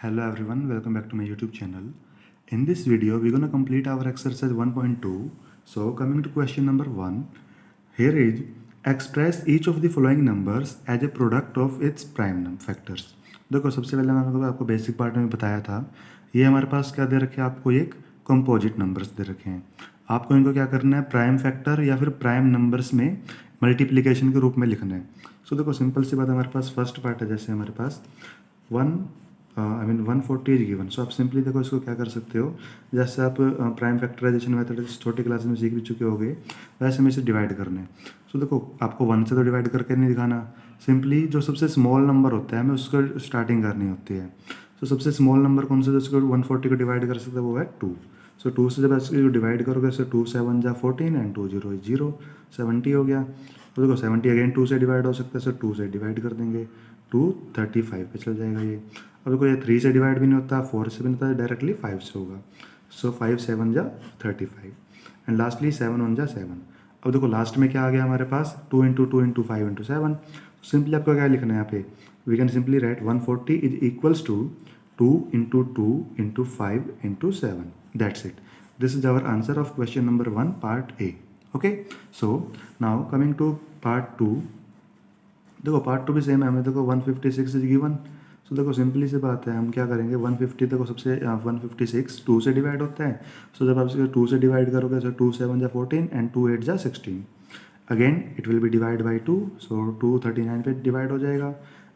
Hello everyone, welcome back to my YouTube channel. In this video, we're going to complete our exercise 1.2. So coming to question number 1, here is express each of the following numbers as a product of its prime factors. देखो सबसे पहले मैंने आपको basic part में बताया था, ये हमारे पास क्या दे रखे हैं, आपको एक कंपोजिट नंबर्स दे रखे हैं। आपको इनको क्या करना है, प्राइम फैक्टर या फिर प्राइम नंबर्स में मल्टीप्लिकेशन के रूप में लिखना है। सो देखो सिंपल सी बात, हमारे पास फर्स्ट पार्ट है, जैसे हमारे पास 140 इज गिवन। सो आप सिंपली देखो इसको क्या कर सकते हो, जैसे आप प्राइम फैक्टराइजेशन मेथड छोटे क्लास में सीख भी चुके होगे, वैसे में इसे डिवाइड करना है। सो देखो आपको 1 से तो डिवाइड करके नहीं दिखाना, सिंपली जो सबसे स्मॉल नंबर होता है हमें उसको स्टार्टिंग करनी होती है। सो सबसे स्मॉल नंबर कौन सा, जिसको 140 को डिवाइड कर सकते हैं, वो है 2। सो 2 से जब इसको डिवाइड करोगे, सो 2 7 जा 14 एंड 2 0 is 0, 70 हो गया। तो देखो 70 अगेन 2 से डिवाइड हो सकता है, सो 2 से डिवाइड कर देंगे, 2 35 पे चल जाएगा ये। अब देखो ये 3 से डिवाइड भी नहीं होता, 4 से भी नहीं होता, डायरेक्टली 5 से होगा। सो 5 7 जा 35 एंड लास्टली 7 1 जा 7। अब देखो लास्ट में क्या आ गया हमारे पास, 2 इंटू 2 इंटू 5 इंटू 7। सिंपली आपको क्या लिखना है यहाँ पे, we can simply write 140 is equals to 2 into 2 into 5 into 7। That's it, this is our answer of question number 1 part A. Okay, so now coming to part 2। देखो part 2 भी same है, हमें देखो 156 इज गिवन। सो देखो simply सी बात है, हम क्या करेंगे, 150 देखो सबसे 156 2 से डिवाइड होता है। सो जब आप इसको 2 से डिवाइड करोगे, सो 2 7 जा 14 एंड 2 8 जा 16। Again it will be divide by 2, सो 2 39 पे डिवाइड हो जाएगा।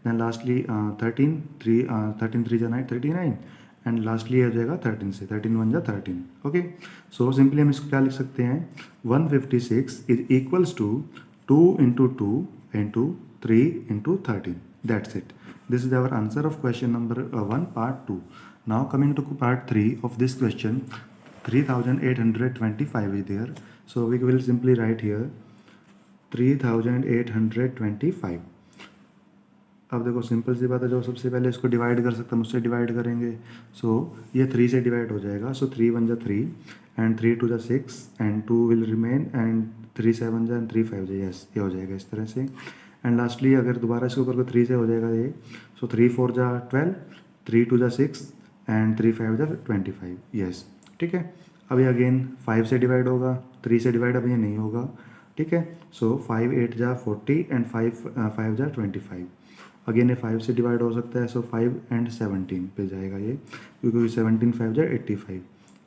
देन लास्टली 13 3 जा 9 39 एंड लास्टली हो जाएगा 13 से, 13 1 जा 13। ओके, सो सिंपली हम इसको क्या लिख सकते हैं, 156 is equals to 2 into 2 into 3 into 13. That's it. This is our answer of question number 1 part 2. Now coming to part 3 of this question, 3825 is there. So we will simply write here 3825. अब देखो simple सी बात है, जो सबसे पहले इसको divide कर सकता है मुझसे डिवाइड करेंगे। सो ये 3 से डिवाइड हो जाएगा, सो 3 1 जा 3 एंड 3 2 जा 6 एंड 2 विल रिमेन एंड 3 7 जा एंड 3 5 जा, यस ये हो जाएगा इस तरह से। एंड लास्टली अगर दोबारा इसके ऊपर को 3 से हो जाएगा ये, सो 3 4 जा 12, 3 2 जा 6 एंड 3 5 जा 25, यस ठीक है। अभी अगेन 5 से डिवाइड होगा, 3 से डिवाइड अभी ये नहीं होगा, ठीक है। सो 5 8 जा 40 एंड 5 जा 25। अगेन ये 5 से डिवाइड हो सकता है, सो 5 एंड 17 पे जाएगा ये, क्योंकि 17 5 जा 85।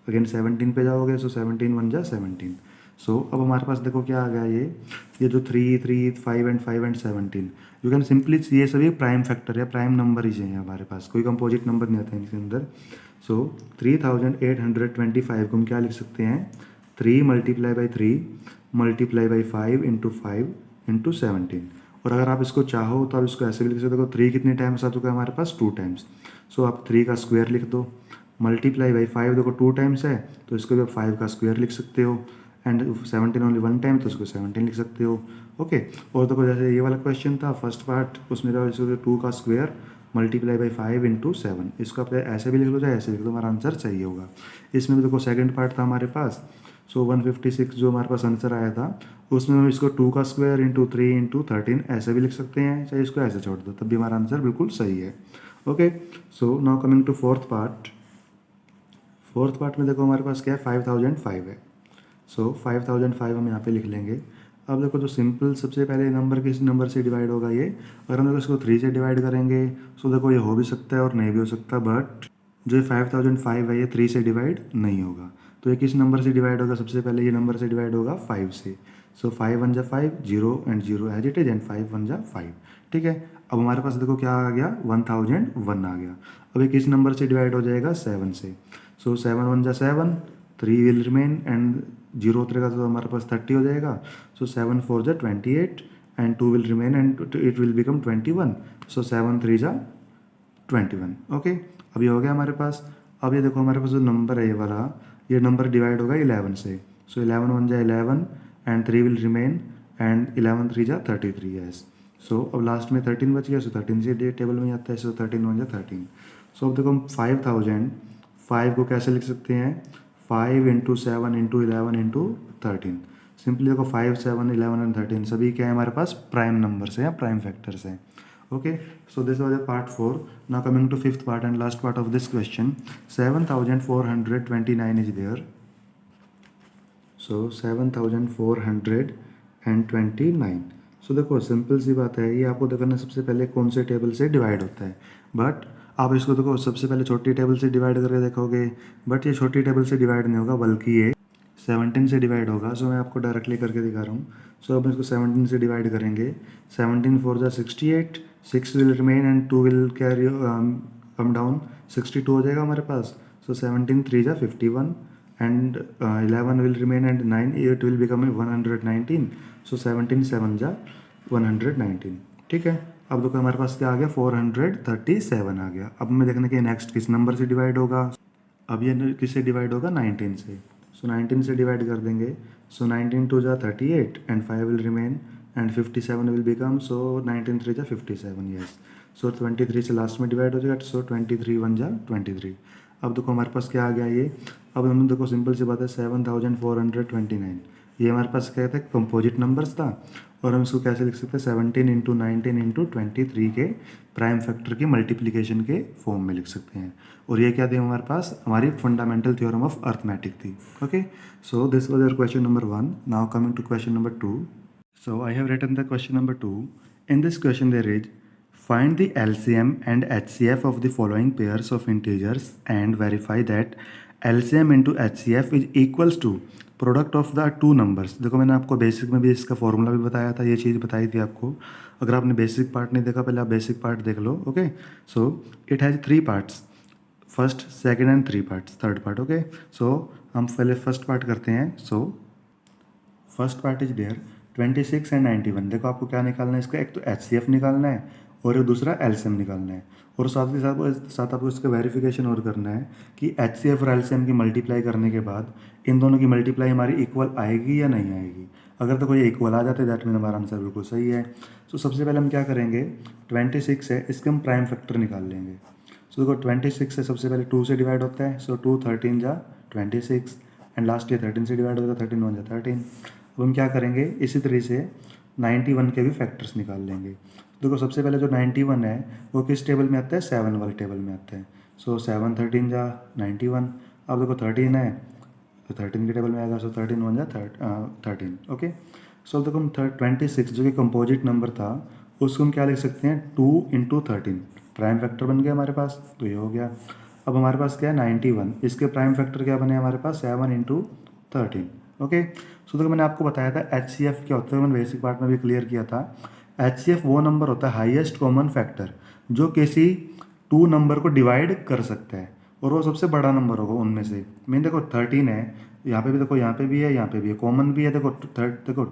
अगेन 17 पे जाओगे, सो 17 1 जा 17। सो अब हमारे पास देखो क्या आ गया, ये जो 3 3 5 एंड 17, यू कैन सिंपली, ये सभी प्राइम फैक्टर या प्राइम नंबर ही चाहिए हमारे पास, कोई कंपोजिट नंबर नहीं आता है इनके अंदर। सो 3825 को हम क्या लिख सकते हैं, 3 multiply by 3 multiply by 5 into 5 into 17। और अगर आप इसको चाहो तो आप इसको ऐसे भी लिख सकते हो, देखो 3 कितने टाइम्स आ चुका है हमारे पास, 2 टाइम्स। सो आप 3 का स्क्वायर लिख दो, मल्टीप्लाई बाई 5 देखो 2 टाइम्स है, तो इसको भी आप 5 का स्क्वायर लिख सकते हो, एंड 17 ओनली 1 टाइम, तो उसको 17 लिख सकते हो। ओके, और देखो जैसे ये वाला क्वेश्चन था फर्स्ट पार्ट, उसमें जो इसको 2 का स्क्वायर मल्टीप्लाई बाई 5 इंटू 7, इसको आप ऐसे भी लिख लो चाहे ऐसे लिख लो, हमारा आंसर चाहिए होगा। इसमें भी देखो सेकंड पार्ट था हमारे पास, सो 156 जो हमारे पास आंसर आया था, उसमें हम इसको 2 का स्क्वायर इंटू 3 इंटू 13 ऐसे भी लिख सकते हैं, चाहे इसको ऐसे छोड़ दो, तब भी हमारा आंसर बिल्कुल सही है। Okay, so now coming to fourth part. Fourth part में देखो हमारे पास क्या है, 5005 है। सो 5005 हम यहाँ पे लिख लेंगे। अब देखो जो सिंपल सबसे पहले नंबर किस नंबर से डिवाइड होगा ये, अगर हम देखो इसको 3 से डिवाइड करेंगे, सो देखो ये हो भी सकता है और नहीं भी हो सकता, बट जो 5005 है ये 3 से डिवाइड नहीं होगा। तो ये किस नंबर से डिवाइड होगा, सबसे पहले ये नंबर से डिवाइड होगा 5 से। सो 5 1 जा 5 0 and 0 as it is and 5 1 जा 5, ठीक है। अब हमारे पास देखो क्या आ गया, 1001 आ गया। अब ये किस नंबर से डिवाइड हो जाएगा, 7 से। सो 7 1 जा 7, 3 विल रिमेन एंड 0 उतरेगा तो हमारे पास 30 हो जाएगा। सो 7 4 जा 28 and 2 will remain and it will become 21। सो 7 3 जा 21। ओके, अब ये हो गया हमारे पास। अब ये देखो हमारे पास जो नंबर है ये वाला, ये नंबर डिवाइड होगा 11 से। सो 11 1 जा 11 एंड 3 विल रिमेन एंड 11 3 जा 33, यस। सो अब लास्ट में 13 बच गया, सो 13 से टेबल में आता है, सो 13 1 जा 13। सो अब देखो हम 5005 को कैसे लिख सकते हैं, 5 इंटू 7 इंटू 11 इंटू 13। सिंपली देखो 5 7 11 एंड 13 सभी क्या है हमारे पास, प्राइम नंबर्स है या प्राइम फैक्टर्स हैं। Okay, so this was a part 4. Now coming to fifth part and last part of this question. 7429 is there. So 7429. सो देखो सिंपल सी बात है, ये आपको देखना सबसे पहले कौन से टेबल से डिवाइड होता है, बट आप इसको देखो सबसे पहले छोटी टेबल से डिवाइड करके देखोगे, बट ये छोटी टेबल से डिवाइड नहीं होगा बल्कि ये 17 से डिवाइड होगा। सो मैं आपको डायरेक्टली करके दिखा रहा हूँ। सो अब इसको 17 से डिवाइड करेंगे। 17 4 जा 68, 6 will remain and 2 will carry come down, 62 हो जाएगा हमारे पास। सो 17 3 जा 51 and 11 will remain and 9 8 will become 119. So 17 7 जा 119। ठीक है, अब देखो हमारे पास क्या आ गया, 437 आ गया। अब हमें देखने के नेक्स्ट किस नंबर से डिवाइड होगा। अब ये किससे डिवाइड होगा, 19 से। सो 19 से डिवाइड कर देंगे। सो 19 2 जा 38 and 5 will remain and 57 will become, so 19 3 जा 57, यस। सो 23 से लास्ट में डिवाइड हो जाएगा। सो 23 1 जा 23। अब देखो हमारे पास क्या आ गया ये। अब हम देखो सिंपल सी बात है, 7429 ये हमारे पास क्या था, कंपोजिट नंबर्स था। और हम इसको कैसे लिख सकते हैं, 17 इंटू 19 इंटू 23 के प्राइम फैक्टर की मल्टीप्लिकेशन के फॉर्म में लिख सकते हैं। और ये क्या थी हमारे पास, हमारी फंडामेंटल थ्योरम ऑफ अर्थमेटिक थी। Okay, so this was our question number 1। Now coming to question number 2. So I have written the question number 2. In this question there is, find the LCM and HCF of the following pairs of integers and verify that LCM into HCF is equals to product of the two numbers. देखो मैंने आपको basic में भी इसका formula भी बताया था, ये चीज़ बताई थी आपको। अगर आपने बेसिक पार्ट नहीं देखा, पहले आप बेसिक पार्ट देख लो। Okay, so it has 3 parts, first second and 3 parts, third part. Okay, so हम पहले फर्स्ट पार्ट करते हैं। So first part is there 26 and 91। देखो आपको क्या निकालना है इसका, एक तो HCF निकालना है और दूसरा LCM निकालना है। और साथ ही साथ आपको इसका वेरिफिकेशन और करना है कि HCF और LCM की मल्टीप्लाई करने के बाद इन दोनों की मल्टीप्लाई हमारी इक्वल आएगी या नहीं आएगी। अगर तो कोई इक्वल आ जाते हैं दैट मीन हमारा आंसर बिल्कुल सही है। सो सबसे पहले हम क्या करेंगे, 26 है, इसके हम प्राइम फैक्टर निकाल लेंगे। सो देखो 26 है, सबसे पहले 2 से डिवाइड होता है। सो 2 13 जा 26 एंड लास्ट ये 13 से डिवाइड होता है, 13 1 जा 13। अब हम क्या करेंगे, इसी तरह से 91 के भी फैक्टर्स निकाल लेंगे। देखो सबसे पहले जो 91 है वो किस टेबल में आता है, 7 वाले टेबल में आता है। सो 7 13 जा 91। अब देखो 13 है तो 13 के टेबल में आएगा। सो 13 1 जा 13। ओके, सो देखो हम 26 जो कि कंपोजिट नंबर था उसको हम क्या लिख सकते हैं, 2 इंटू 13 प्राइम फैक्टर बन गया हमारे पास, तो ये हो गया। अब हमारे पास क्या है 91, इसके प्राइम फैक्टर क्या बने हमारे पास, 7 इंटू 13। ओके, सो देखो मैंने आपको बताया था HCF क्या होता है, मैंने बेसिक पार्ट में भी क्लियर किया था। HCF वो नंबर होता है हाईएस्ट कॉमन फैक्टर जो किसी 2 नंबर को डिवाइड कर सकता है, और वो सबसे बड़ा नंबर होगा उनमें से। मीन देखो 13 है, यहाँ पे भी देखो, यहाँ पे भी है, यहाँ पे भी है, कॉमन भी है। देखो देखो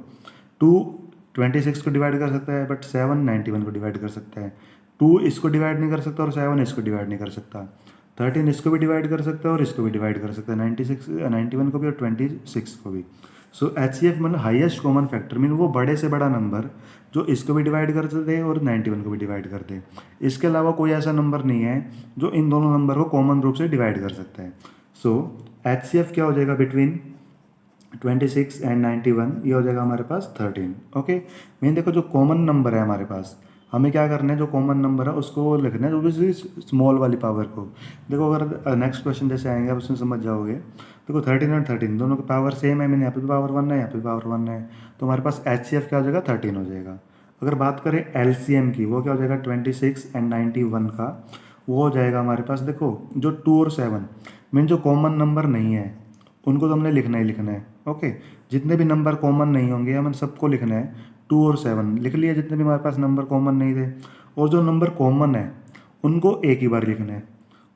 2 26 को डिवाइड कर सकता है, बट 7 91 को डिवाइड कर सकता है। 2 इसको डिवाइड नहीं कर सकता और 7 इसको डिवाइड नहीं कर सकता। 13 इसको भी डिवाइड कर सकता है और इसको भी डिवाइड कर सकता है, 91 को भी और 26 को भी। सो HCF मतलब हाईएस्ट कॉमन फैक्टर, मीन वो बड़े से बड़ा नंबर जो इसको भी डिवाइड कर दे और 91 को भी डिवाइड कर दे। इसके अलावा कोई ऐसा नंबर नहीं है जो इन दोनों नंबर को कॉमन रूप से डिवाइड कर सकता है। सो HCF क्या हो जाएगा बिटवीन 26 एंड 91, ये हो जाएगा हमारे पास 13। ओके, मीन देखो जो कॉमन नंबर है हमारे पास, हमें क्या करना है, जो कॉमन नंबर है उसको लिखना है, जो भी स्मॉल वाली पावर को। देखो अगर नेक्स्ट क्वेश्चन जैसे आएंगे आप उसमें समझ जाओगे। देखो 13 और 13 दोनों की पावर सेम है, मीन यहाँ पे भी पावर 1 है, यहाँ पे भी पावर 1 है, तो हमारे पास HCF क्या हो जाएगा, 13 हो जाएगा। अगर बात करें LCM की, वो क्या हो जाएगा 26 एंड 91 का, वो हो जाएगा हमारे पास, देखो जो 2 और 7 मीन जो कॉमन नंबर नहीं है उनको तो हमने लिखना ही लिखना है। ओके, जितने भी नंबर कॉमन नहीं होंगे हमें सबको लिखना है। 2 और 7 लिख लिए, जितने भी हमारे पास नंबर कॉमन नहीं थे। और जो नंबर कॉमन है उनको एक ही बार लिखना है,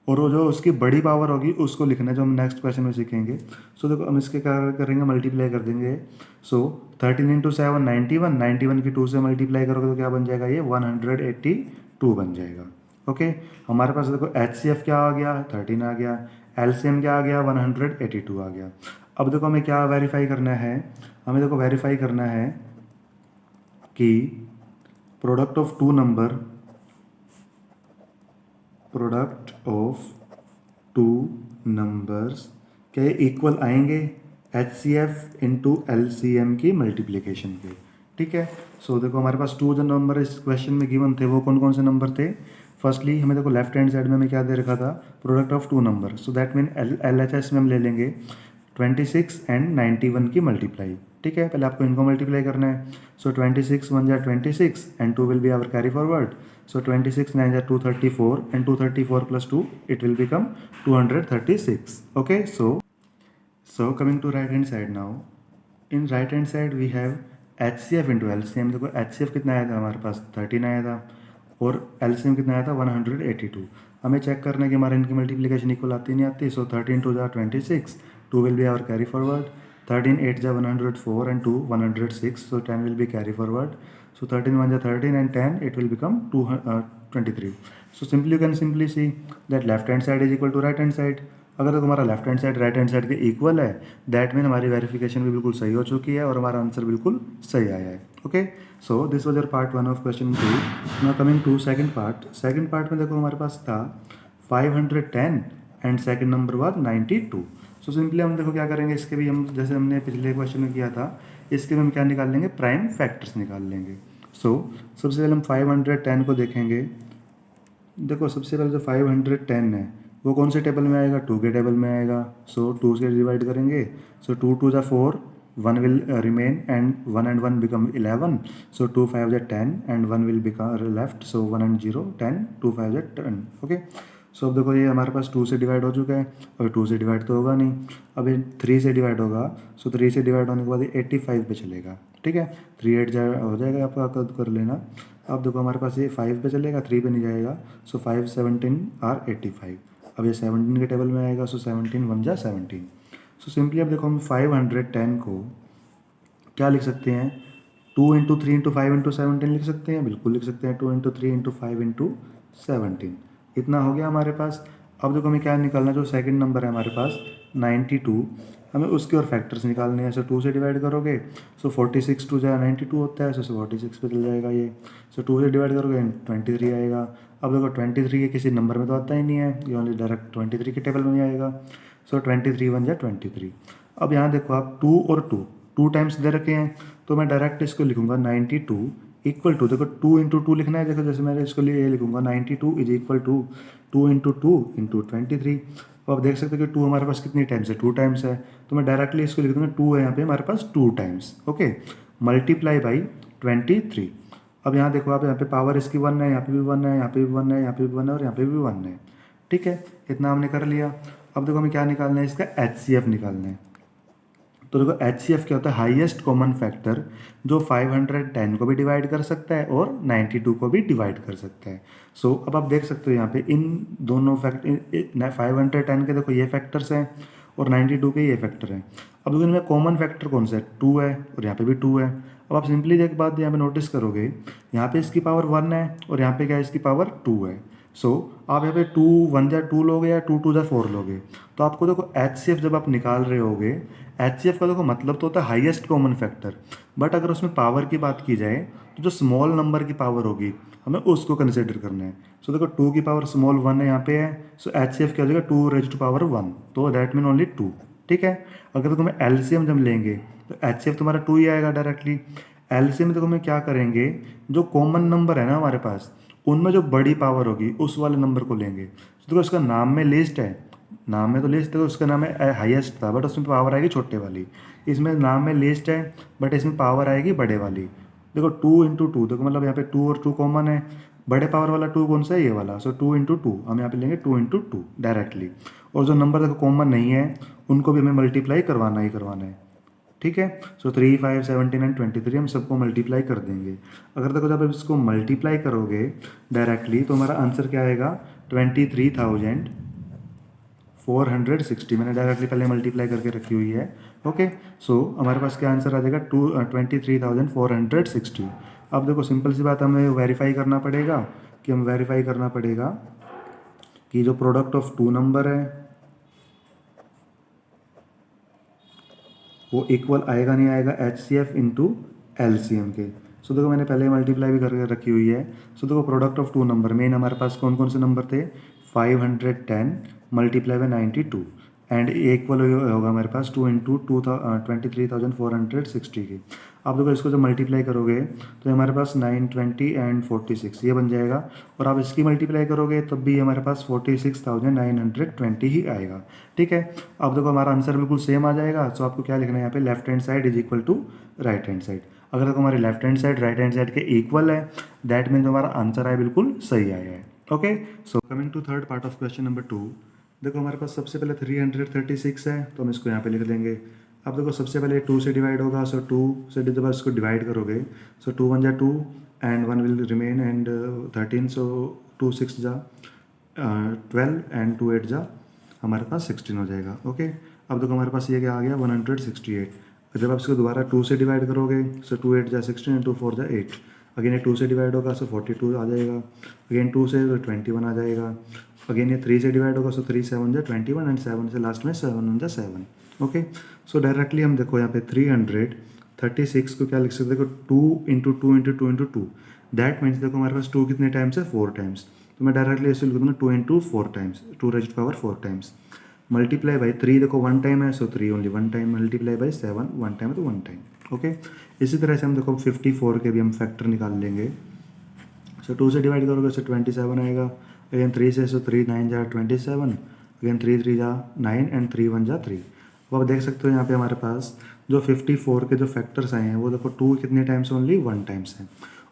और वो जो उसकी बड़ी पावर होगी उसको लिखना है, जो हम नेक्स्ट क्वेश्चन में सीखेंगे। सो देखो हम इसके क्या करेंगे, मल्टीप्लाई कर देंगे। सो 13 इंटू 7 91, 91 की 2 से मल्टीप्लाई करोगे तो क्या बन जाएगा, ये 182 बन जाएगा। ओके, हमारे पास देखो HCF क्या आ गया, 13 आ गया, LCM क्या आ गया, 182 आ गया। अब देखो हमें क्या वेरीफाई करना है, हमें देखो वेरीफाई करना है कि product of two number, product of two numbers के इक्वल आएंगे HCF इंटू LCM की मल्टीप्लिकेशन के। ठीक है। सो देखो हमारे पास 2 जो नंबर इस क्वेश्चन में गिवन थे वो कौन कौन से नंबर थे। फर्स्टली हमें देखो लेफ्ट हैंड साइड में हमें क्या दे रखा था, product of 2 number. So that mean LHS में हम ले लेंगे 26 एंड 91 की मल्टीप्लाई। ठीक है, पहले आपको इनको मल्टीप्लाई करना है। सो 26 1 जा 26 and 2 will be our carry forward. So 26 9 जा 234 and 234 plus 2 it will become 236। Okay, so coming to right hand side now, in right hand side we have HCF into LCM। देखो HCF कितना आया था हमारे पास 13 आया था और LCM कितना आया था 182। हमें चेक करना है कि हमारे इनकी मल्टीप्लिकेशन इक्वल आती नहीं आती। सो 13 2 जा 26, 2 will be our carry forward. 13 8 जा 104 and 2 106, so 10 will be carry forward. So 13 1 जा 13 and 10 it will become 23। So simply you can simply see that left hand side is equal to right hand side। अगर तो तुम्हारा left hand side right hand side के equal है, that mean हमारी verification भी बिल्कुल सही हो चुकी है और हमारा आंसर बिल्कुल सही आया है। Okay, so this was your part 1 of question 2। Now coming to second part. Second part में देखो हमारे पास था 510 and second number was 92। So simply हम देखो क्या करेंगे, इसके भी हम जैसे हमने पिछले क्वेश्चन में किया था, इसके भी हम क्या निकाल लेंगे, प्राइम फैक्टर्स निकाल लेंगे। सो सबसे पहले हम 510 को देखेंगे। देखो सबसे पहले जो 510 है वो कौन से टेबल में आएगा, 2 के टेबल में आएगा। सो 2 से डिवाइड करेंगे। सो 2 2 जा 4, 1 will remain and 1 and 1 become 11। सो 2 5 जा 10 and 1 will become left. So 1 and 0 10, 2 5 जा 10। ओके, सो अब देखो ये हमारे पास 2 से डिवाइड हो चुका है। अभी 2 से डिवाइड तो होगा नहीं, अभी 3 से डिवाइड होगा। सो 3 से डिवाइड होने के बाद 85 पे चलेगा। ठीक है, 3 8 जा हो जाएगा, आपका कर लेना। अब देखो हमारे पास ये 5 पे चलेगा, 3 पे नहीं जाएगा। सो 5 17 आर 85। अब ये 17 के टेबल में आएगा। सो 17 1 जा 17। सो सिंपली अब देखो हम 510 को क्या लिख सकते हैं, 2 इंटू 3 इंटू 5 इंटू 17 लिख सकते हैं, बिल्कुल लिख सकते हैं। 2 इंटू 3 इंटू 5 इंटू 17, इतना हो गया हमारे पास। अब देखो हमें क्या निकालना है, जो सेकंड नंबर है हमारे पास 92, हमें उसके और फैक्टर्स निकालने हैं। सो 2 से डिवाइड करोगे। सो 46 2 जा 92 होता है। सो 46 पे चल जाएगा ये। सो 2 से डिवाइड करोगे 23 आएगा। अब देखो 23 ये किसी नंबर में तो आता ही नहीं है, ये ओनली डायरेक्ट 23 के टेबल में ही आएगा। सो 23 1 जा 23। अब यहाँ देखो आप 2 और 2 टाइम्स दे रखे हैं, तो मैं डायरेक्ट इसको लिखूंगा 92 इक्वल टू, देखो 2 इंटू 2 लिखना है। देखो जैसे मैं इसको लिए लिखूंगा 92 is equal to 2 into 2 into 23। तो आप देख सकते हो कि 2 हमारे पास कितनी टाइम्स है, 2 टाइम्स है। तो मैं डायरेक्टली इसको लिख दूंगा 2 है यहाँ पे हमारे पास 2 टाइम्स। Okay, multiply by 23। अब यहाँ देखो आप, यहाँ पे पावर इसकी 1 है, यहाँ पे भी 1 है, यहाँ पे भी 1 है, यहाँ पे भी 1 है और यहाँ पे भी 1 है। ठीक है, इतना हमने कर लिया। अब देखो हमें क्या निकालना है, इसका HCF निकालना है। तो देखो HCF क्या होता है, हाईएस्ट कॉमन फैक्टर, जो 510 को भी डिवाइड कर सकता है और 92 को भी डिवाइड कर सकता है। सो अब आप देख सकते हो यहाँ पे इन दोनों फैक्टर 510 के देखो ये फैक्टर्स हैं और 92 के ये फैक्टर हैं। अब देखो इनमें कॉमन फैक्टर कौन सा है, 2 है और यहाँ पे भी 2 है। अब आप सिंपली एक बात यहाँ पे नोटिस करोगे, यहाँ पे इसकी पावर 1 है और यहाँ पे क्या है, इसकी पावर 2 है। सो आप यहाँ पे 2 1 जा 2 लोगे या 2 2 जा 4 लोगे, तो आपको देखो HCF जब आप निकाल रहे होगे, HCF का देखो मतलब तो होता है हाईएस्ट कॉमन फैक्टर। बट अगर उसमें पावर की बात की जाए तो जो स्मॉल नंबर की पावर होगी हमें उसको कंसिडर करना है। सो देखो 2 की पावर स्मॉल 1 है यहाँ पे है। सो HCF क्या हो जाएगा, 2 रेज़ टू पावर 1, तो दैट मीन ओनली 2। ठीक है, अगर तुम्हें LCM जब लेंगे तो HCF तुम्हारा 2 ही आएगा डायरेक्टली। LCM में देखो हम क्या करेंगे, जो कॉमन नंबर है ना हमारे पास, उनमें जो बड़ी पावर होगी उस वाले नंबर को लेंगे। तो देखो उसका नाम में लिस्ट है, नाम में तो लिस्ट है, उसका नाम है हाईएस्ट था, बट उसमें पावर आएगी छोटे वाली। इसमें नाम में लिस्ट है बट इसमें पावर आएगी बड़े वाली। देखो 2 इंटू 2, देखो मतलब यहाँ पे 2 और 2 कॉमन है। बड़े पावर वाला 2 कौन सा है, ये वाला। सो 2 इंटू 2 हम यहाँ पे लेंगे 2 इंटू 2 डायरेक्टली। और जो नंबर देखो कॉमन नहीं है उनको भी हमें मल्टीप्लाई करवाना ही करवाना है। ठीक है, सो 3 5 17 एंड 23 हम सबको मल्टीप्लाई कर देंगे। अगर देखो जब आप इसको मल्टीप्लाई करोगे डायरेक्टली तो हमारा आंसर क्या आएगा, 23,460। मैंने डायरेक्टली पहले मल्टीप्लाई करके रखी हुई है। ओके, सो हमारे पास क्या आंसर आ जाएगा, 23,460। अब देखो सिंपल सी बात, हमें वेरीफाई करना पड़ेगा कि जो प्रोडक्ट ऑफ 2 नंबर है वो इक्वल आएगा नहीं आएगा HCF इंटू LCM के। सो देखो मैंने पहले मल्टीप्लाई भी करके रखी हुई है। सो देखो प्रोडक्ट ऑफ 2 नंबर, मेन हमारे पास कौन कौन से नंबर थे, 510 मल्टीप्लाई बाई 92 एंड इक्वल होगा हमारे पास 2 इंटू 23,460 की। आप देखो इसको जब मल्टीप्लाई करोगे तो हमारे पास 920 एंड 46 ये बन जाएगा, और आप इसकी मल्टीप्लाई करोगे तब भी हमारे पास 46,920 ही आएगा। ठीक है, अब देखो हमारा आंसर बिल्कुल सेम आ जाएगा। तो आपको क्या लिखना है यहाँ पे, left hand side is equal to right hand side. अगर देखो हमारी left hand side right hand side के इक्वल है, दैट मीन्स हमारा आंसर आया बिल्कुल सही आया है। Okay, so coming to third part of question number 2। देखो हमारे पास सबसे पहले 336 है, तो हम इसको यहाँ पे लिख देंगे। अब देखो सबसे पहले 2 से डिवाइड होगा, सो 2 से जब आप इसको डिवाइड करोगे, सो 2 1 जा 2 एंड 1 विल रिमेन एंड 13, सो 2 6 जा 12 एंड 2 8 जा हमारे पास 16 हो जाएगा। ओके, अब देखो हमारे पास ये क्या आ गया 168। जब आप इसको दोबारा 2 से डिवाइड करोगे, सो 2 8 जा 16 एंड 2 4 जा 8। अगेन ये 2 से डिवाइड होगा, सो 42 आ जाएगा। अगेन 2 से 21 आ जाएगा। अगेन ये 3 से डिवाइड होगा, सो 3 7 जा 21 एंड 7 से लास्ट में 7 1 जा 7। ओके, सो डायरेक्टली हम देखो यहाँ पे 336 को क्या लिख सकते हैं, देखो 2 into 2 into 2 into 2, that means देखो हमारे पास 2 कितने टाइम्स है, 4 टाइम्स। तो मैं डायरेक्टली ऐसे लिख दूंगा 2 into 4 times, 2 raised power 4 times. Multiply by 3 देखो 1 टाइम है, सो 3 only 1 time. Multiply by 7 1 time है तो 1 टाइम। ओके, इसी तरह से हम देखो 54 के भी हम फैक्टर निकाल लेंगे। सो 2 से डिवाइड करोगे सो 27 आएगा। अगेन 3 से, सो 3 9 जा 27। अगेन 3 3 जा 9 एंड 3 1 जा 3। अब आप देख सकते हो यहाँ पे हमारे पास जो 54 के जो फैक्टर्स आए हैं वो देखो 2 कितने टाइम्स ओनली 1 टाइम्स है,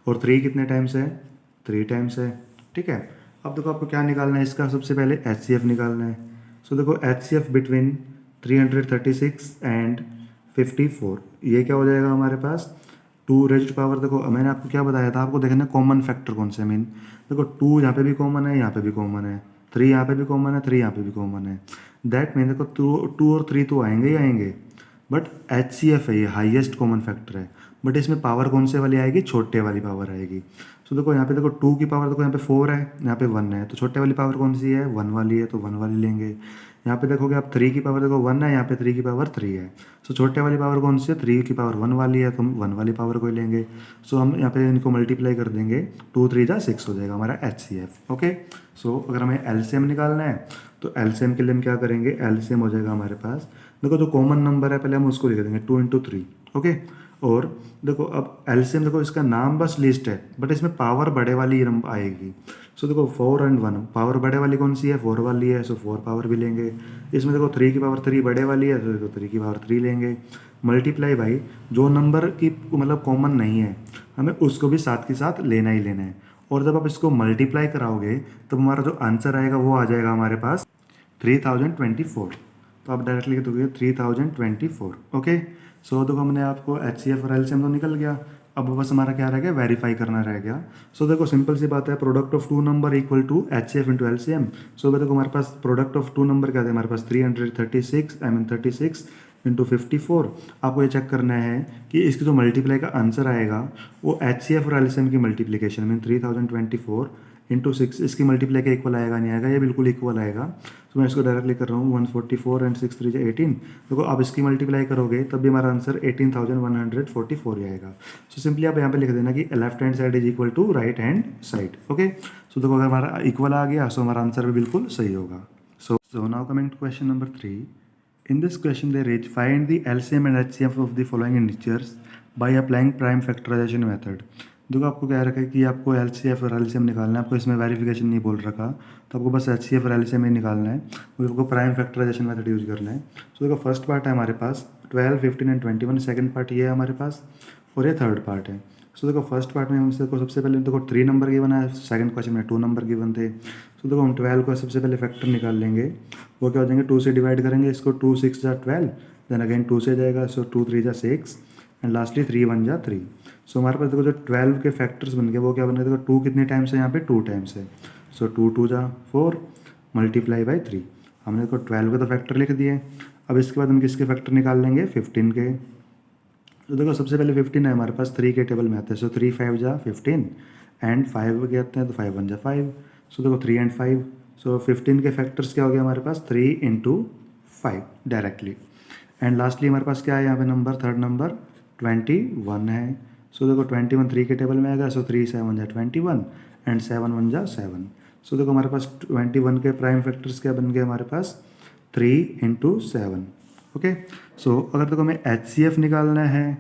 और 3 कितने टाइम्स है 3 टाइम्स है। ठीक है, अब देखो आपको क्या निकालना है, इसका सबसे पहले HCF निकालना है। सो देखो HCF बिटवीन 336 एंड 54 ये क्या हो जाएगा हमारे पास 2 रेज्ड पावर। देखो मैंने आपको क्या बताया था, आपको देखना कॉमन फैक्टर कौन से। मीन देखो 2 यहाँ पे भी कॉमन है, यहाँ पे भी कॉमन है, 3 यहाँ पे भी कॉमन है, 3 यहाँ पे भी कॉमन है। दैट मीन देखो 2 और 3 तो आएंगे ही आएंगे, बट HCF है, ये हाईएस्ट कॉमन फैक्टर है। बट इसमें पावर कौन से वाली आएगी, छोटे वाली पावर आएगी। सो देखो यहाँ पे देखो 2 की पावर देखो यहाँ पे 4 है, यहाँ पे 1 है, तो छोटे वाली पावर कौन सी है 1 वाली है, तो 1 वाली लेंगे। यहाँ पे देखोगे आप 3 की पावर देखो 1 है, यहाँ पे 3 की पावर 3 है। सो छोटे वाली पावर कौन सी है 3 की पावर 1 वाली है, तो हम 1 वाली पावर को ही लेंगे। सो हम यहाँ पे इनको मल्टीप्लाई कर देंगे, 2 3 जा 6 हो जाएगा हमारा HCF। ओके, सो अगर हमें LCM निकालना है तो LCM के लिए हम क्या करेंगे, LCM हो जाएगा हमारे पास देखो जो कॉमन नंबर है पहले हम उसको लिख देंगे 2 इंटू 3। ओके, और देखो अब LCM देखो इसका नाम बस लिस्ट है, बट इसमें पावर बड़े वाली आएगी। सो देखो 4 एंड 1 पावर बड़े वाली कौन सी है 4 वाली है, सो 4 पावर भी लेंगे। इसमें देखो 3 की पावर 3 बड़े वाली है, तो देखो 3 की पावर 3 लेंगे। मल्टीप्लाई भाई जो नंबर की मतलब कॉमन नहीं है हमें उसको भी साथ के साथ लेना ही लेना है, और जब आप इसको मल्टीप्लाई कराओगे तो हमारा जो आंसर आएगा वो आ जाएगा हमारे पास 3024। तो आप डायरेक्टली लिख दोगे 3024। ओके, सो देखो हमने आपको HCF और LCM तो निकल गया, अब बस हमारा क्या रह गया वेरीफाई करना रह गया। सो देखो सिंपल सी बात है, product of 2 number equal to HCF into LCM। So देखो हमारे पास प्रोडक्ट ऑफ 2 नंबर क्या था हमारे पास 36 इंटू 54। आपको ये चेक करना है कि इसकी जो मल्टीप्लाई का आंसर आएगा वो HCF और LCM की मल्टीप्लिकेशन मीन 3024 इंटू 6 इसकी मल्टीप्लाई का इक्वल आएगा नहीं आएगा, ये बिल्कुल इक्वल आएगा। तो मैं इसको डायरेक्टली कर रहा हूँ 144 एंड 6 3 18। देखो आप इसकी मल्टीप्लाई करोगे तब भी हमारा आंसर 18,144 ही आएगा। सो सिंपली आप यहाँ पे लिख देना कि left hand side is equal to right hand side. Okay, so देखो अगर हमारा इक्वल आ गया सो हमारा आंसर भी बिल्कुल सही होगा। So now coming to question number 3। In this question, they reach find the LCM and HCF of the following integers by applying prime factorization method। देखो आपको क्या रखा है कि आपको LCF और LCM निकालना है, आपको इसमें वेरिफिकेशन नहीं बोल रखा, तो आपको बस HCF और LCM ही निकालना है, और आपको प्राइम फैक्टराइजेशन मेथड यूज़ करना है। तो देखो फर्स्ट पार्ट है हमारे पास 12 15 एंड 21, सेकंड पार्ट ये है हमारे पास, और ये थर्ड पार्ट है। सो देखो फर्स्ट पार्ट में हमसे को सबसे पहले देखो 3 नंबर गिवन है, सेकंड क्वेश्चन में 2 नंबर गिवन थे। सो देखो हम 12 को सबसे पहले फैक्टर निकाल लेंगे, वो क्या हो जाएंगे 2 से डिवाइड करेंगे इसको, 2 6 जा 12, देन अगेन 2 से जाएगा, सो 2 3 जा 6 एंड लास्टली 3 1 जा 3। सो हमारे पास देखो जो 12 के फैक्टर्स बन गए वो क्या बन गए, देखो 2 कितने टाइम्स है यहाँ पे 2 टाइम्स है, सो 2 2 जा 4 मल्टीप्लाई बाई 3। हमने देखो 12 के तो फैक्टर लिख दिए। अब इसके बाद हम किसके फैक्टर निकाल लेंगे 15 के। तो देखो सबसे पहले 15 है हमारे पास, 3 के टेबल में आते हैं, सो 3 5 जा 15 एंड 5 के आते हैं तो 5 1 जा 5। सो देखो 3 एंड 5, सो 15 के फैक्टर्स क्या हो गया हमारे पास 3 इंटू 5 डायरेक्टली। एंड लास्टली हमारे पास क्या है यहाँ पे नंबर, थर्ड नंबर 21 है। सो देखो 21 3 के टेबल में आएगा, सो 3 7 जा 21 एंड 7 1 जा 7। सो देखो हमारे पास 21 के प्राइम फैक्टर्स क्या बन गए हमारे पास 3 इंटू 7। ओके, सो अगर देखो हमें HCF निकालना है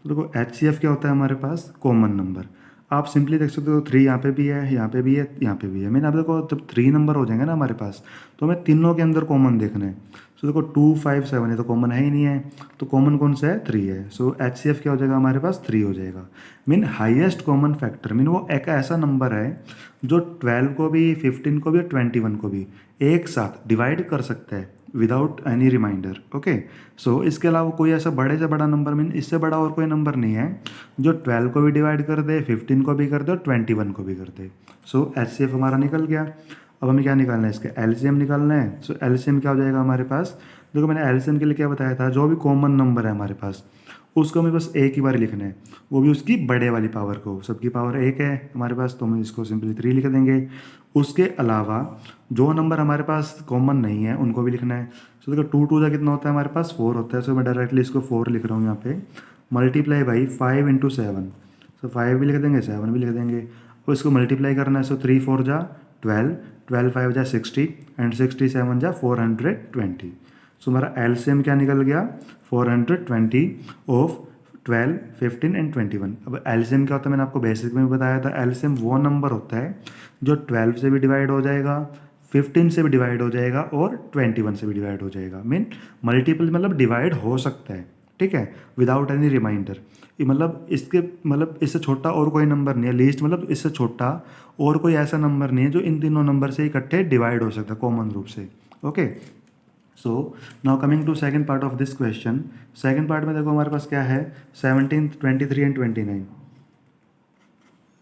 तो देखो HCF क्या होता है हमारे पास, कॉमन नंबर। आप सिंपली देख सकते हो 3 यहाँ पे भी है, यहाँ पे भी है, यहाँ पे भी है। मैंने आप देखो जब 3 नंबर हो जाएंगे ना हमारे पास, तो हमें तीनों के अंदर कॉमन देखना है। सो देखो 2 5 7 है तो कॉमन है ही नहीं है, तो कॉमन कौन सा है, 3 है। सो HCF क्या हो जाएगा हमारे पास, 3 हो जाएगा। Mean highest common factor, mean वो एक ऐसा नंबर है जो 12 को भी, 15 को भी और 21 को भी एक साथ डिवाइड कर सकता है विदाउट एनी रिमाइंडर। ओके, सो इसके अलावा कोई ऐसा बड़े से बड़ा नंबर, मीन इससे बड़ा और कोई नंबर नहीं है जो 12 को भी डिवाइड कर दे, 15 को भी कर दे और 21 को भी कर दे। सो HCF हमारा निकल गया। अब हमें क्या निकालना है, इसका LCM निकालना है। सो LCM क्या हो जाएगा हमारे पास, देखो मैंने LCM के लिए क्या बताया था, जो भी कॉमन नंबर है हमारे पास उसको हमें बस एक ही बार लिखना है, वो भी उसकी बड़े वाली पावर को। सबकी पावर 1 है हमारे पास, तो हम इसको सिंपली 3 लिख देंगे। उसके अलावा जो नंबर हमारे पास कॉमन नहीं है उनको भी लिखना है। सो देखो 2 2 कितना होता है हमारे पास, 4 होता है। सो मैं डायरेक्टली इसको 4 लिख रहा हूँ यहाँ पे, मल्टीप्लाई बाई 5 इंटू 7। सो 5 भी लिख देंगे, 7 भी लिख देंगे। और इसको मल्टीप्लाई करना है। सो 3 4 जा 12, 12 5 जा 60 एंड 67 जा 420। सो हमारा LCM क्या निकल गया, 420 ऑफ 12, 15 एंड 21। अब LCM क्या होता है, मैंने आपको बेसिक में भी बताया था। LCM वो नंबर होता है जो 12 से भी डिवाइड हो जाएगा, 15 से भी डिवाइड हो जाएगा और 21 से भी डिवाइड हो जाएगा। मीन मल्टीपल मतलब डिवाइड हो सकता है, ठीक है, विदाउट एनी रिमाइंडर। मतलब इसके मतलब इससे छोटा और कोई नंबर नहीं है, लीस्ट मतलब इससे छोटा और कोई ऐसा नंबर नहीं है जो इन तीनों नंबर से इकट्ठे डिवाइड हो सकता है कॉमन रूप से। Okay, so now coming to second part of this question. Second part में देखो हमारे पास क्या है, 17, 23 एंड 29।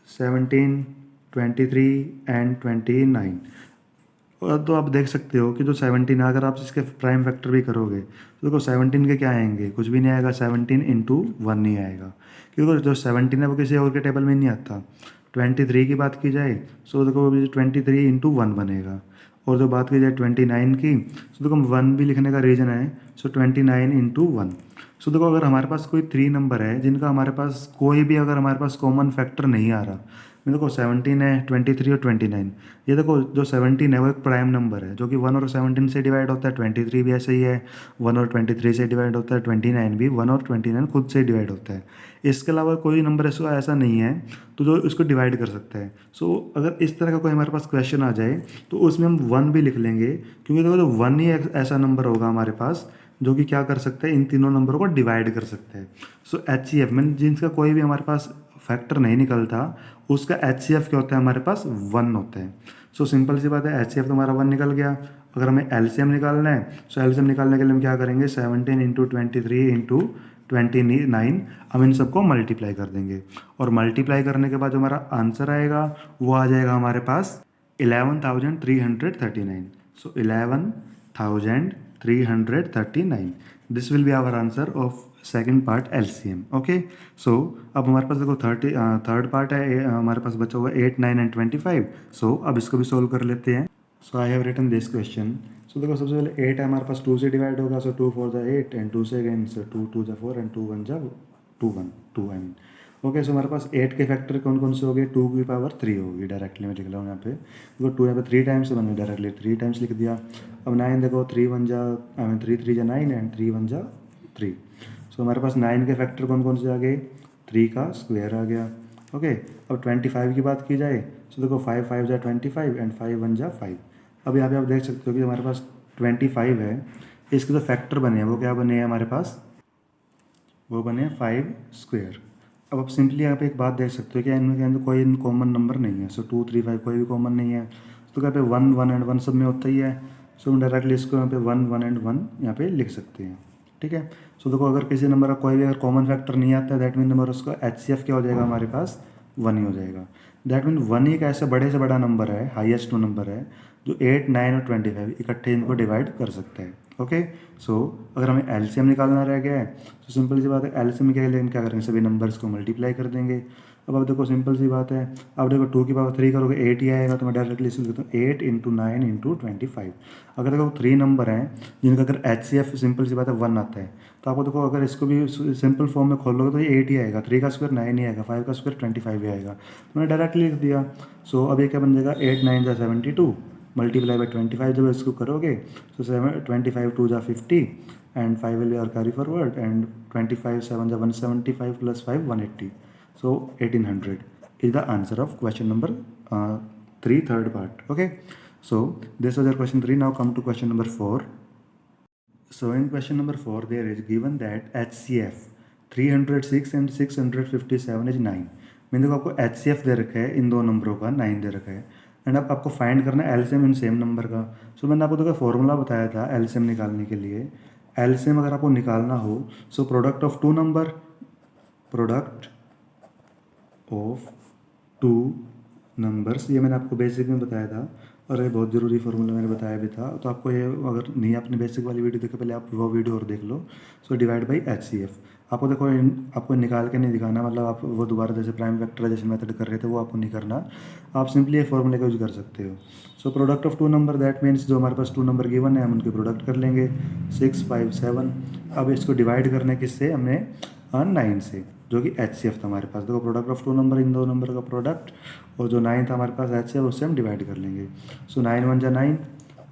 17, 23 एंड 29। और तो आप देख सकते हो कि जो 17 है, अगर आप इसके प्राइम फैक्टर भी करोगे तो देखो 17 के क्या आएंगे, कुछ भी नहीं आएगा, 17 इंटू 1 नहीं आएगा, क्योंकि जो 17 है वो किसी और के टेबल में नहीं आता। 23 की बात की जाए सो देखो 23 इंटू 1 बनेगा। और जो बात की जाए 29 की, सो देखो 1 भी लिखने का रीज़न है। सो 29 इंटू 1। सो देखो अगर हमारे पास कोई 3 नंबर है जिनका हमारे पास कोई भी अगर हमारे पास कॉमन फैक्टर नहीं आ रहा, मैं देखो 17 है, 23 और 29। ये देखो जो 17 है वो एक प्राइम नंबर है जो कि 1 और 17 से डिवाइड होता है, 23 भी ऐसे ही है, 1 और 23 से डिवाइड होता है, 29 भी 1 और 29 खुद से डिवाइड होता है। इसके अलावा कोई नंबर ऐसा नहीं है तो जो इसको डिवाइड कर सकता है। सो अगर इस तरह का कोई हमारे पास क्वेश्चन आ जाए तो उसमें हम 1 भी लिख लेंगे, क्योंकि देखो जो 1 ही ऐसा नंबर होगा हमारे पास जो कि क्या कर सकता है, इन तीनों नंबरों को डिवाइड कर सकते हैं। सो HCF मीन जिनका कोई भी हमारे पास फैक्टर नहीं निकलता उसका HCF क्या होता है हमारे पास, 1 होता है। सो सिंपल सी बात है, HCF तो हमारा 1 निकल गया। अगर हमें LCM निकालना है, सो LCM निकालने के लिए हम क्या करेंगे, 17 इंटू 23 इंटू 29, हम इन सबको मल्टीप्लाई कर देंगे। और मल्टीप्लाई करने के बाद जो हमारा आंसर आएगा वो आ जाएगा हमारे पास 11,339। So 11,339, this will be our answer of second part LCM। Okay, so अब हमारे पास देखो थर्ड पार्ट है हमारे पास बचा हुआ 8, 9 एंड 25। सो अब इसको भी सोल्व कर लेते हैं। So I have written this question. So देखो सबसे पहले 8 है हमारे पास, 2 से डिवाइड होगा। सो 2 4 जा 8 एंड 2 से अगेन, सो 2 2 जा 4 एंड 2 1 जा 2 आई मीन। ओके, सो हमारे पास 8 के फैक्टर कौन कौन से हो गए, 2 की पावर 3 होगी। डायरेक्टली मैं लिख रहा हूँ यहाँ पे, देखो 2 यहाँ पे 3 टाइम्स है, मैंने डायरेक्टली 3 टाइम्स लिख दिया। अब 9 देखो 3 1 जा आई मीन 3 3 जा 9 एंड 3 1 जा 3। सो हमारे पास 9 के फैक्टर कौन कौन से आ गए, 3 का स्क्वायर आ गया। ओके, अब 25 की बात की जाए तो देखो 5 5 जा 25 एंड 5 1 जा 5। अब यहाँ पे आप देख सकते हो कि हमारे पास 25 है, इसके जो फैक्टर बने हैं वो क्या बने हैं हमारे पास, वो बने 5 स्क्वायर। अब आप सिंपली यहाँ पे एक बात देख सकते हो कि इनके अंदर कोई कॉमन नंबर नहीं है। सो 2 3 5 कोई भी कॉमन नहीं है, तो यहाँ पे 1 1 एंड 1 सब में होता ही है। सो हम डायरेक्टली इसको यहाँ पे 1 1 एंड 1 यहाँ पे लिख सकते हैं, ठीक है। सो देखो अगर किसी नंबर का कोई भी अगर कॉमन फैक्टर नहीं आता है, दैट मीन नंबर उसका HCF क्या हो जाएगा हमारे पास, 1 ही हो जाएगा। दैट मीन 1 ही एक ऐसा बड़े से बड़ा नंबर है, हाईएस्ट नंबर है जो 8 9 और 25 इकट्ठे इनको डिवाइड कर सकते हैं। ओके, सो अगर हमें LCM निकालना रह गया है तो सिंपल सी बात है, LCM के लिए हम क्या करेंगे, सभी नंबर्स को मल्टीप्लाई कर देंगे। अब आप देखो सिंपल सी बात है, अब देखो 2 की पावर 3 करोगे 8 ही आएगा, तो मैं डायरेक्टली इसको लिखता हूँ 8 इंटू 9 इंटू 25। अगर देखो 3 नंबर हैं जिनका अगर HCF सिंपल सी बात है 1 आता है, तो आपको देखो अगर इसको भी सिंपल फॉर्म में खोलोगे तो ये 8 ही आएगा, 3 का स्क्वायर 9 ही आएगा, 5 का स्क्वायर 25 ही आएगा। तो मैंने डायरेक्टली लिख दिया। सो अब ये क्या बन जाएगा, 8 9 जा 72 मल्टीप्लाई बाई 25 जब इसको करोगे तो 25 2 जा 50 and 5 will are carry forward and 25 7 जा 175 plus 5 180 so 1800 is the answer of question number 3 third part. Okay, so this was your question 3. Now come to question number 4. So in question number 4 there is given that HCF 306 and 657 is 9. मैंने देखो आपको HCF दे रखा है इन दो नंबरों का 9 दे रखा है एंड अब आपको फाइंड करना है एलसीएम इन सेम नंबर का. सो मैंने आपको देखो फॉर्मूला बताया था एलसीएम निकालने के लिए. एलसीएम अगर आपको निकालना हो so product of two number, product of two numbers, ये मैंने आपको बेसिक में बताया था और ये बहुत ज़रूरी फार्मूला मैंने बताया भी था. तो आपको ये अगर नहीं आपने बेसिक वाली वीडियो देखा पहले आप वो वीडियो और देख लो. सो डिवाइड बाई HCF आपको देखो आपको निकाल के नहीं दिखाना, मतलब आप वो दोबारा जैसे प्राइम फैक्टराइजेशन मेथड कर रहे थे वो आपको नहीं करना, आप सिंपली ये फॉर्मूले का यूज कर सकते हो. So product of two number that means जो हमारे पास टू नंबर गिवन है हम उनके प्रोडक्ट कर लेंगे 6 5 7. अब इसको डिवाइड करने किससे हमने 9 से, जो कि HCF था हमारे पास. देखो प्रोडक्ट ऑफ टू नंबर इन दो नंबर का प्रोडक्ट और जो 9 था हमारे पास HCF उससे हम डिवाइड कर लेंगे. सो 9 1 जा 9,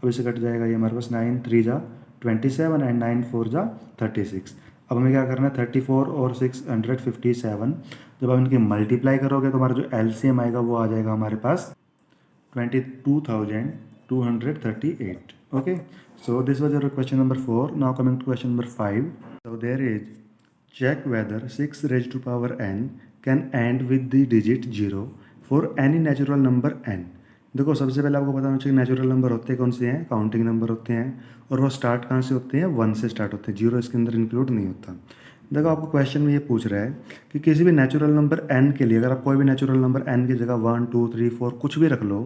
अब इसे कट जाएगा ये हमारे पास 9 3 जा 27 एंड 9 4 जा 36. अब हमें क्या करना है 34 और 657 जब आप इनके मल्टीप्लाई करोगे तो हमारा जो LCM आएगा वो आ जाएगा हमारे पास 22,238. Okay, so this was your question number 4. Now coming to question number 5. So there is check whether 6 raised to power n can end with the digit 0 for any natural number n. देखो सबसे पहले आपको पता होना चाहिए natural number होते हैं कौन से हैं, काउंटिंग नंबर होते हैं और वो स्टार्ट कहाँ से होते हैं, 1 से स्टार्ट होते हैं, 0 इसके अंदर इंक्लूड नहीं होता. देखो आपको क्वेश्चन में ये पूछ रहा है कि किसी भी नेचुरल नंबर n के लिए अगर आप कोई भी नेचुरल नंबर n की जगह 1 2 3 4 कुछ भी रख लो,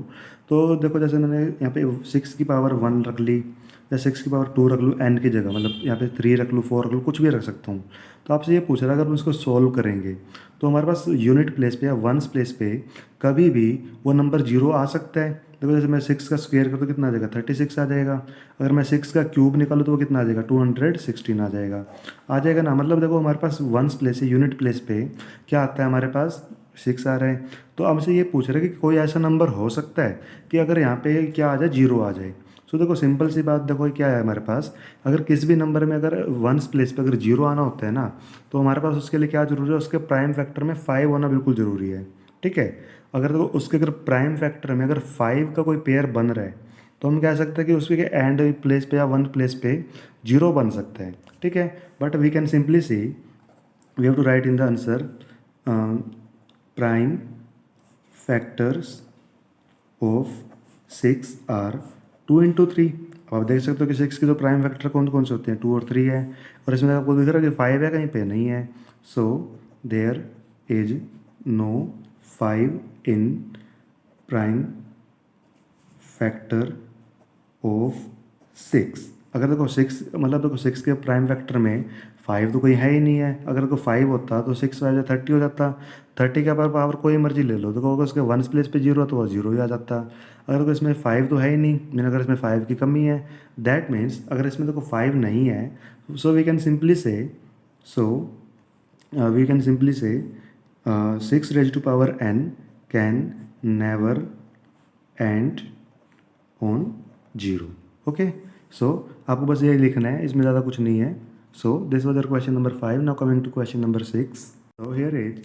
तो देखो जैसे मैंने यहाँ पे 6 की पावर 1 रख ली या 6 की पावर 2 रख लूँ n की जगह, मतलब यहाँ पे 3 रख लूँ 4 रख लूँ, कुछ भी रख सकता हूँ. तो आपसे ये पूछ रहा है अगर हम इसको सॉल्व करेंगे तो हमारे पास यूनिट प्लेस पे या वंस प्लेस पे कभी भी वो नंबर 0 आ सकता है. देखो जैसे मैं 6 का स्क्वायर कर तो कितना आ जाएगा 36 आ जाएगा. अगर मैं 6 का क्यूब निकालूँ तो वो कितना आ जाएगा 216 आ जाएगा ना. मतलब देखो हमारे पास वंस प्लेस है, यूनिट प्लेस पे क्या आता है हमारे पास 6 आ रहे हैं. तो हमसे ये पूछ रहे हैं कि कोई ऐसा नंबर हो सकता है कि अगर यहाँ पे क्या आ जाए 0 आ जाए. सो देखो सिंपल सी बात, देखो क्या है हमारे पास, अगर किसी भी नंबर में अगर वंस प्लेस पे अगर 0 आना होता है ना तो हमारे पास उसके लिए क्या जरूरी है, उसके प्राइम फैक्टर में 5 होना बिल्कुल ज़रूरी है. ठीक है, अगर देखो उसके अगर प्राइम फैक्टर में अगर 5 का कोई पेयर बन रहा है तो हम कह सकते हैं कि उसके एंड प्लेस पे या वन प्लेस पे 0 बन सकता है. ठीक है, but we can simply see we have to write in the answer prime factors of 6 are 2 into 3. अब आप देख सकते हो कि 6 के जो प्राइम फैक्टर कौन कौन से होते हैं 2 और 3 है और इसमें आपको दिख रहा है कि 5 है कहीं पे नहीं है. So there is no 5 in prime factor of 6. अगर देखो 6 मतलब देखो 6 के प्राइम फैक्टर में 5 तो कोई है ही नहीं है. अगर देखो 5 होता तो 6 5 30 हो जाता. 30 के पावर कोई मर्जी ले लो, देखो अगर उसके वंस प्लेस पे 0 तो वो 0 ही आ जाता. अगर देखो इसमें 5 तो है ही नहीं, मीन अगर इसमें 5 की कमी है दैट मीन्स अगर इसमें देखो 5 नहीं है सो वी कैन सिंपली से 6 raised to power n can never end on 0. Okay, सो आपको बस ये लिखना है, इसमें ज़्यादा कुछ नहीं है. So this was your question number 5. Now coming to question number 6. So here is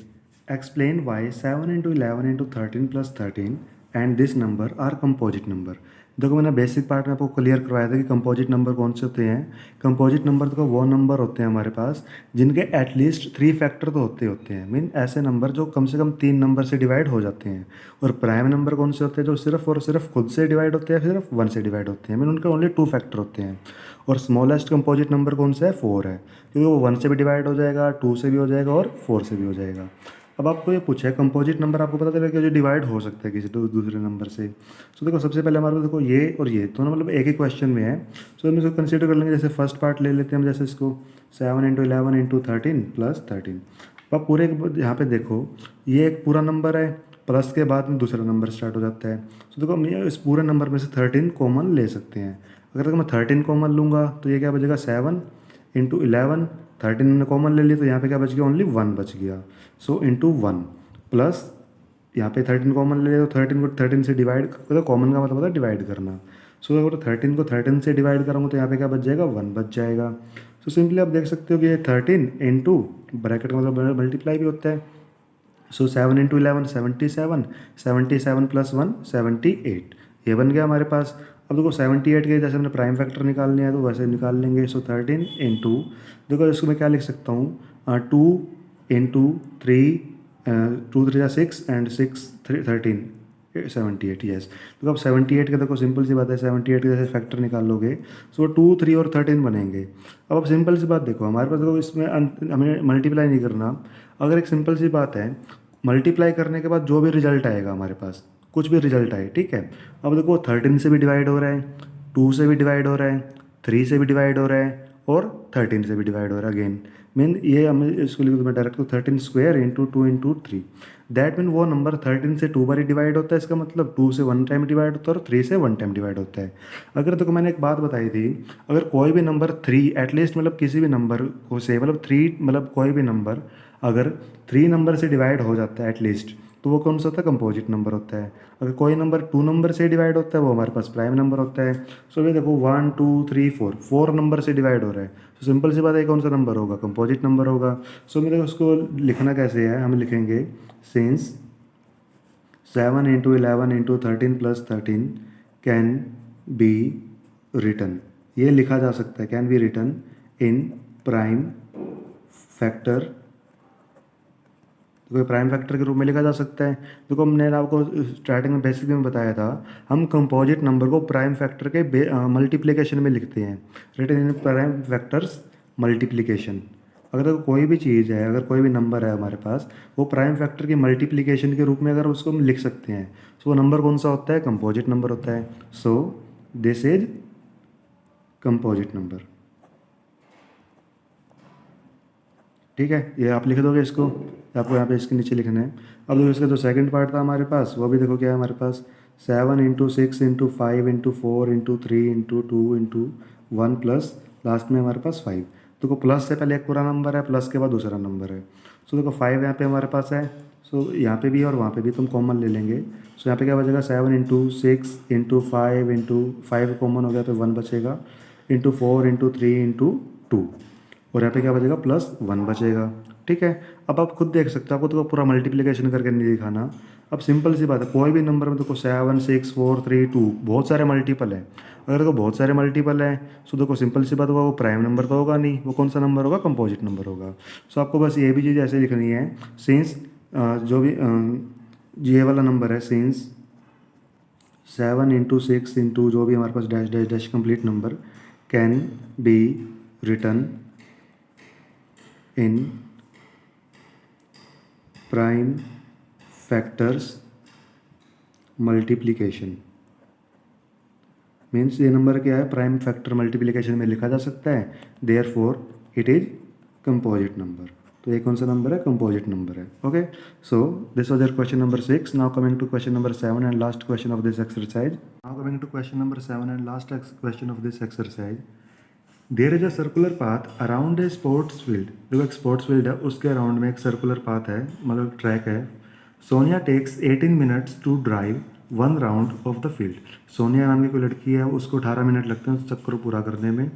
explain why 7 into 11 into 13 plus 13 and this number are composite number. देखो मैंने बेसिक पार्ट में आपको क्लियर करवाया था कि कंपोजिट नंबर कौन से होते हैं. कंपोजिट नंबर तो वो नंबर होते हैं हमारे पास जिनके एटलीस्ट 3 फैक्टर तो होते हैं. मीन ऐसे नंबर जो कम से कम 3 नंबर से डिवाइड हो जाते हैं. और प्राइम नंबर कौन से होते हैं जो सिर्फ और सिर्फ खुद से डिवाइड होते हैं, सिर्फ 1 से डिवाइड होते हैं. मीन उनके ओनली 2 फैक्टर होते हैं. और स्मॉलेस्ट कंपोजिट नंबर कौन सा है 4 है, क्योंकि वो 1 से भी डिवाइड हो जाएगा, 2 से भी हो जाएगा और 4 से भी हो जाएगा. अब आपको ये पूछा है कंपोजिट नंबर आपको पता चलेगा कि जो डिवाइड हो सकता है किसी दूसरे नंबर से. सो देखो सबसे पहले हमारे पास देखो ये और ये दोनों मतलब एक ही क्वेश्चन में है. सो हम इसको कंसीडर कर लेंगे. जैसे फर्स्ट पार्ट ले लेते हैं हम, जैसे इसको 7 into 11 into 13 plus 13. अब पूरे यहाँ पे देखो ये एक पूरा नंबर है, प्लस के बाद में दूसरा नंबर स्टार्ट हो जाता है. तो देखो हम इस पूरे नंबर में से 13 कॉमन ले सकते हैं. अगर देखो मैं 13 कॉमन लूँगा तो ये क्या बचेगा 7 into 11. 13 हमने कॉमन ले लिया तो यहाँ पे क्या बच गया ओनली 1 बच गया. सो इंटू 1 प्लस यहाँ पे 13 कॉमन ले लो, 13 को 13 से डिवाइड, तो कॉमन का मतलब होता है डिवाइड करना। सो अगर 13 को 13 से डिवाइड करूँगा तो यहाँ पे क्या बच जाएगा, 1 बच जाएगा। सो सिंपली आप देख सकते हो कि ये 13 इंटू ब्रैकेट का मतलब मल्टीप्लाई भी होता है। सो 7 इंटू 11 77, 77 प्लस 1 78, ये बन गया हमारे पास। अब देखो 78 के जैसे हमने प्राइम फैक्टर निकालने हैं तो वैसे निकाल लेंगे। सो 13 इंटू, देखो इसको मैं क्या लिख सकता हूँ, 2 इंटू 3, 2 3 6 एंड 6 13 78, यस। तो अब 78 का देखो सिंपल सी बात है, 78 के जैसे फैक्टर निकालोगे सो 2 3 और 13 बनेंगे। अब सिंपल सी बात देखो, हमारे पास देखो इसमें हमें मल्टीप्लाई नहीं करना। अगर एक सिंपल सी बात है, मल्टीप्लाई करने के बाद जो भी रिजल्ट आएगा हमारे पास, कुछ भी रिजल्ट आए, ठीक है। अब देखो 13 से भी डिवाइड हो रहा है, 2 से भी डिवाइड हो रहा है, 3 से भी डिवाइड हो रहा है और 13 से भी डिवाइड हो रहा है अगेन। मीन ये हमें इसको लिख दो मैं direct, 13 square into 2 into 3, that mean वो नंबर 13 से 2 बार डिवाइड होता है, इसका मतलब 2 से 1 टाइम डिवाइड होता है और 3 से 1 टाइम डिवाइड होता है। अगर देखो मैंने एक बात बताई थी, अगर कोई भी नंबर 3 एटलीस्ट मतलब किसी भी नंबर को से मतलब 3 मतलब कोई भी नंबर अगर 3 नंबर से डिवाइड हो जाता है एटलीस्ट, तो वो कौन सा होता है, कंपोजिट नंबर होता है। अगर कोई नंबर 2 नंबर से डिवाइड होता है वो हमारे पास प्राइम नंबर होता है। सो ये देखो 1 2 3 4 4 नंबर से डिवाइड हो रहा है, तो सिंपल सी बात है कौन सा नंबर होगा, कंपोजिट नंबर होगा। सो मेरे उसको लिखना कैसे है, हम लिखेंगे since 7 into 11 into 13 plus 13 can be written, ये लिखा जा सकता है, can be written in prime factor, तो प्राइम फैक्टर के रूप में लिखा जा सकता है। देखो हमने आपको स्टार्टिंग में बेसिक में बताया था, हम कंपोजिट नंबर को प्राइम फैक्टर के मल्टीप्लिकेशन में लिखते हैं, written in prime factors multiplication. अगर देखो कोई भी चीज़ है, अगर कोई भी नंबर है हमारे पास, वो प्राइम फैक्टर की मल्टीप्लिकेशन के रूप में अगर उसको हम लिख सकते हैं, सो वो नंबर कौन सा होता है, कंपोजिट नंबर होता है। So this is composite number, ठीक है। ये आप लिख दोगे इसको, आपको यहाँ पे इसके नीचे लिखना है। अब देखो इसका जो सेकंड पार्ट था हमारे पास, वो भी देखो क्या है हमारे पास, 7 into 6 into 5 into 4 into 3 into 2 into 1 plus last में हमारे पास 5। देखो प्लस से पहले एक पूरा नंबर है, प्लस के बाद दूसरा नंबर है। सो देखो 5 यहाँ पे हमारे पास है, सो यहाँ पे भी और वहाँ पे भी तुम कॉमन ले लेंगे। सो यहाँ पे क्या बचेगा, 7 इंटू 6 इंटू 5 इंटू 5 कॉमन हो गया तो 1 बचेगा, इंटू 4 इंटू 3 इंटू 2, और यहाँ पे क्या बचेगा, प्लस 1 बचेगा, ठीक है। अब आप खुद देख सकते हो, आपको तो पूरा मल्टीप्लिकेशन करके नहीं दिखाना। अब सिंपल सी बात है, कोई भी नंबर में देखो 7 6 4 3 2 बहुत सारे मल्टीपल है। अगर देखो बहुत सारे मल्टीपल है, सो देखो सिंपल सी बात होगा, वो प्राइम नंबर तो होगा नहीं, वो कौन सा नंबर होगा, कंपोजिट नंबर होगा। सो आपको बस ये भी चीज़ ऐसे लिखनी है, सिंस जो भी ये वाला नंबर है, सिंस 7 इंटू 6 इंटू जो भी हमारे पास dash dash dash complete number can be written in prime factors multiplication, means ये नंबर क्या है, प्राइम फैक्टर मल्टीप्लिकेशन में लिखा जा सकता है, therefore it is composite number. तो ये कौन सा नंबर है, कंपोजिट नंबर है। Okay, so this was your question number 6। Now coming to question number 7 and last question of this exercise. Now coming to question number 7 and last question of this exercise. There is a circular path around a sports field, देखो एक sports field है, उसके around में एक circular path है, मतलब track है। Sonia takes 18 minutes to drive 1 round of the field, Sonia नाम की कोई लड़की है, उसको 18 मिनट लगते हैं उस चक्कर को पूरा करने में।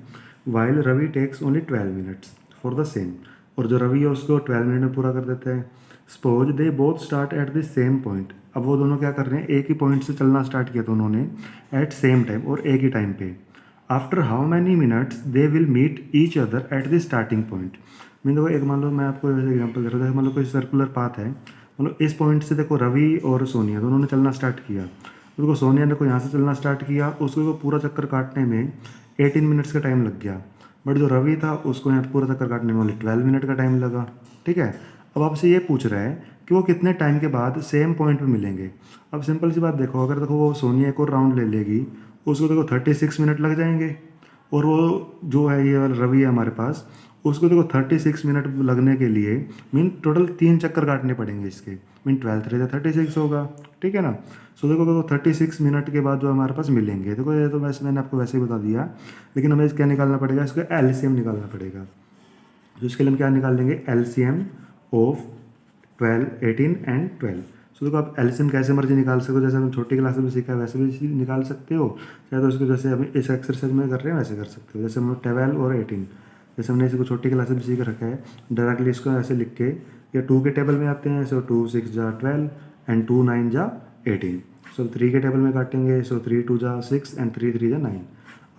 While Ravi takes only 12 minutes for the same, और जो रवि है उसको 12 मिनट में पूरा कर देते हैं। Suppose they both start at the same point, अब वो दोनों क्या कर रहे हैं, एक ही पॉइंट से चलना स्टार्ट किया था उन्होंने, एट सेम टाइम और एक ही टाइम पे। After how many minutes they will meet each other at the starting point. मैं देखो एक मान लो, मैं आपको वैसे एग्जाम्पल दे रहा था, मान लो कोई सर्कुलर पाथ है, मतलब इस पॉइंट से देखो रवि और सोनिया दोनों ने चलना स्टार्ट किया, तो देखो सोनिया ने को यहाँ से चलना स्टार्ट किया, उसको पूरा चक्कर काटने में 18 मिनट्स का टाइम लग गया, बट जो रवि था उसको यहाँ पूरा चक्कर काटने में ओनली 12 मिनट का टाइम लगा, ठीक है। अब आपसे ये पूछ रहा है कि वो कितने टाइम के बाद सेम पॉइंट पे मिलेंगे। अब सिंपल सी बात देखो, अगर देखो वो सोनिया एक और राउंड ले लेगी, उसको देखो 36 मिनट लग जाएंगे, और वो जो है ये वाला रवि है हमारे पास, उसको देखो 36 मिनट लगने के लिए मीन टोटल 3 चक्कर काटने पड़ेंगे इसके, मीन 12 3 36 होगा, ठीक है ना। सो देखो 36 मिनट के बाद जो हमारे पास मिलेंगे, देखो ये तो वैसे मैंने आपको वैसे ही बता दिया, लेकिन हमें क्या निकालना पड़ेगा, इसका एलसीएम निकालना पड़ेगा। तो इसके लिए हम क्या निकाल लेंगे, एलसीएम ऑफ 12 18 एंड 12। सो देखो आप एलसीएम कैसे मर्जी निकाल सकते हो, जैसे हमने छोटी क्लास में सीखा है वैसे भी निकाल सकते हो, चाहे तो उसको जैसे अभी इस एक्सरसाइज में कर रहे हैं वैसे कर सकते हो। जैसे हम 12 और 18, जैसे हमने इसको छोटी क्लास में सीख रखा है, डायरेक्टली इसको ऐसे लिख के या 2 के टेबल में आते हैं, सो 2 6 जा 12 एंड 2 9 जा 18। सो 3 के टेबल में काटेंगे, सो 3 2 जा 6 एंड 3 3 जा 9।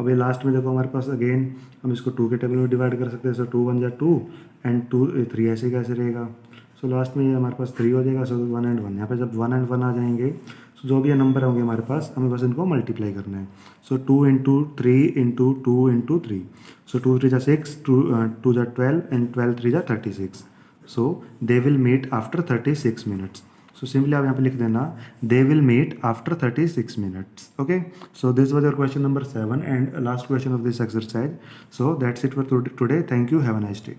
अब ये लास्ट में देखो हमारे पास अगेन हम इसको 2 के टेबल में डिवाइड कर सकते हैं, सो 2 1 जा 2 एंड 2 3 ऐसे कैसे रहेगा। सो लास्ट में ये हमारे पास 3 हो जाएगा, सो 1 एंड 1। यहाँ पे जब 1 एंड 1 आ जाएंगे, सो जो भी ये नंबर होंगे हमारे पास हमें बस इनको मल्टीप्लाई करना है। सो 2 इंटू 3 इंटू 2 इंटू 3, सो 2 3 जा 6, 2 जा 12 एंड 12 3 जा 36। So they will meet after 36 minutes. So simply आप यहाँ पे लिख देना they will meet after 36 minutes. Okay, so this was your question number 7 and last question of this exercise. So that's it for today. Thank you, have a nice day.